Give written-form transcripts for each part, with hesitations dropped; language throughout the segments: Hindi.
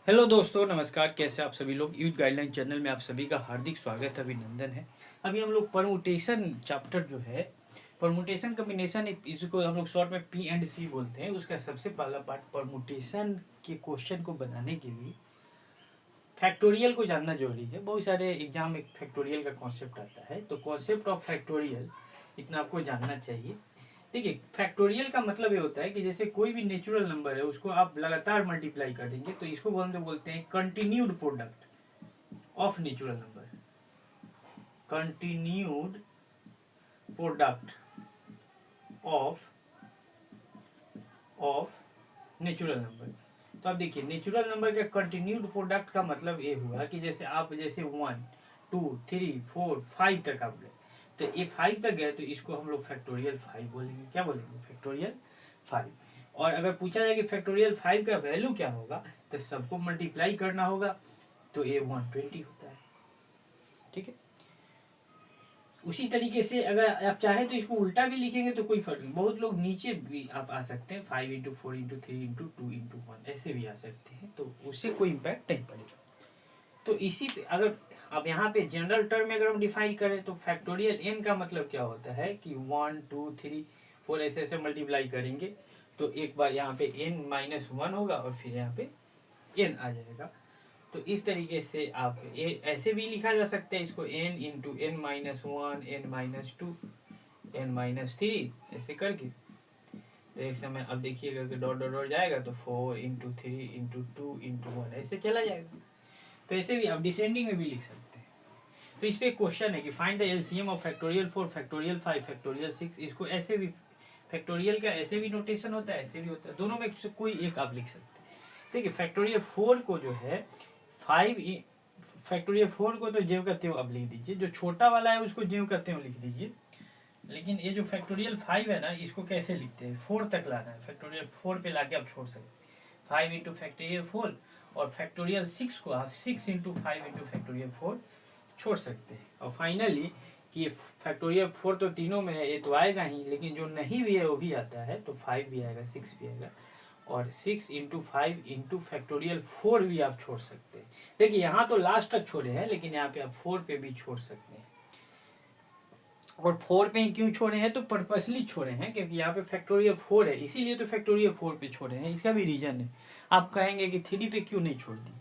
हेलो दोस्तों, नमस्कार। कैसे आप सभी लोग। यूथ गाइडलाइन चैनल में आप सभी का हार्दिक स्वागत है, अभिनंदन है। अभी हम लोग परमुटेशन चैप्टर जो है, परमुटेशन कम्बिनेशन, इसको हम लोग शॉर्ट में पी एंड सी बोलते हैं, उसका सबसे पहला पार्ट परमुटेशन के क्वेश्चन को बनाने के लिए फैक्टोरियल को जानना जरूरी है। बहुत सारे एग्जाम में फैक्टोरियल का कॉन्सेप्ट आता है, तो कॉन्सेप्ट ऑफ फैक्टोरियल इतना आपको जानना चाहिए। देखिए, फैक्टोरियल का मतलब ये होता है कि जैसे कोई भी नेचुरल नंबर है उसको आप लगातार मल्टीप्लाई कर देंगे, तो इसको बोलते हैं continued product of natural number. Continued product of natural number. तो आप देखिए, नेचुरल नंबर के कंटिन्यूड प्रोडक्ट का मतलब ये हुआ कि जैसे आप 1 2 3 4 5 तक आप गए, तो ये 5 तक गए तो इसको हम लोग फैक्टोरियल 5 बोलेंगे। क्या बोलेंगे? फैक्टोरियल 5। और अगर पूछा जाए कि फैक्टोरियल 5 का वैल्यू क्या होगा, तो सबको मल्टीप्लाई करना होगा, तो ये 120 होता है। ठीक है। उसी तरीके से अगर आप चाहें तो इसको उल्टा भी लिखेंगे तो कोई फर्क नहीं। बहुत लोग नीचे भी आप आ सकते हैं, 5 इंटू 4 इंटू 3 इंटू 2 इंटू 1 ऐसे भी आ सकते हैं, तो उससे कोई इम्पैक्ट नहीं पड़ेगा। तो इसी पे अगर अब यहाँ पे जनरल टर्म में अगर हम डिफाइन करें तो फैक्टोरियल एन का मतलब क्या होता है कि 1 2 3 4 ऐसे ऐसे मल्टीप्लाई करेंगे, तो एक बार यहाँ पे n माइनस 1 होगा और फिर यहाँ पे n आ जाएगा। तो इस तरीके से आप ऐसे भी लिखा जा सकता है इसको, n into n minus 1 n minus 2 n minus 3 ऐसे करके। तो एक समय अब देखिएगा कि डॉट डॉट डॉट जाएगा तो 4 इंटू 3 इंटू 2 इंटू 1 ऐसे चला जाएगा। तो ऐसे भी आप डिसेंडिंग में भी लिख सकते हैं। तो इस पे क्वेश्चन है कि find the LCM of factorial 4 factorial 5 factorial 6। इसको ऐसे भी, फैक्टोरियल का ऐसे भी नोटेशन होता है, ऐसे भी होता है, दोनों में कोई एक आप लिख सकते हैं। देखिए, फैक्टोरियल 4 को जो है 5 फैक्टोरियल 4 को तो ज्यों करते हो अब लिख दीजिए, जो छोटा वाला है उसको ज्यों करते हो लिख दीजिए। लेकिन ये जो फैक्टोरियल 5 है ना, इसको कैसे लिखते हैं, 4 तक लाना है, फैक्टोरियल 4 पे लाके आप छोड़ सकते हैं। 5 इंटू फैक्टोरियल 4 और फैक्टोरियल 6 को आप 6 इंटू 5 इंटू फैक्टोरियल 4 छोड़ सकते हैं। और फाइनली कि फैक्टोरियल 4 तो तीनों में है, ये तो आएगा ही, लेकिन जो नहीं भी है वो भी आता है, तो 5 भी आएगा 6 भी आएगा। और 6 इंटू 5 इंटू फैक्टोरियल 4 भी आप छोड़ सकते हैं। देखिए, यहाँ तो लास्ट तक छोड़े हैं, लेकिन यहाँ पे आप 4 पे भी छोड़ सकते हैं। और 4 पे क्यों छोड़े हैं, तो पर्पसली छोड़े हैं क्योंकि यहाँ पे फैक्टोरियल 4 है, इसीलिए तो फैक्टोरियल 4 पे छोड़े हैं। इसका भी रीजन है। आप कहेंगे कि 3 पे क्यों नहीं छोड़ दी,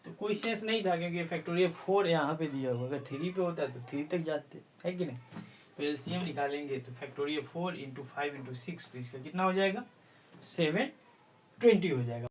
तो कोई सेंस नहीं था क्योंकि फैक्टोरियल 4 यहाँ पे दिया हुआ, अगर 3 पे होता तो 3 तक जाते, है कि नहीं। तो एलसीएम निकालेंगे तो फैक्टोरियल 4 इंटू 5 इंटू 6, तो इसका कितना हो जाएगा, 720 हो जाएगा।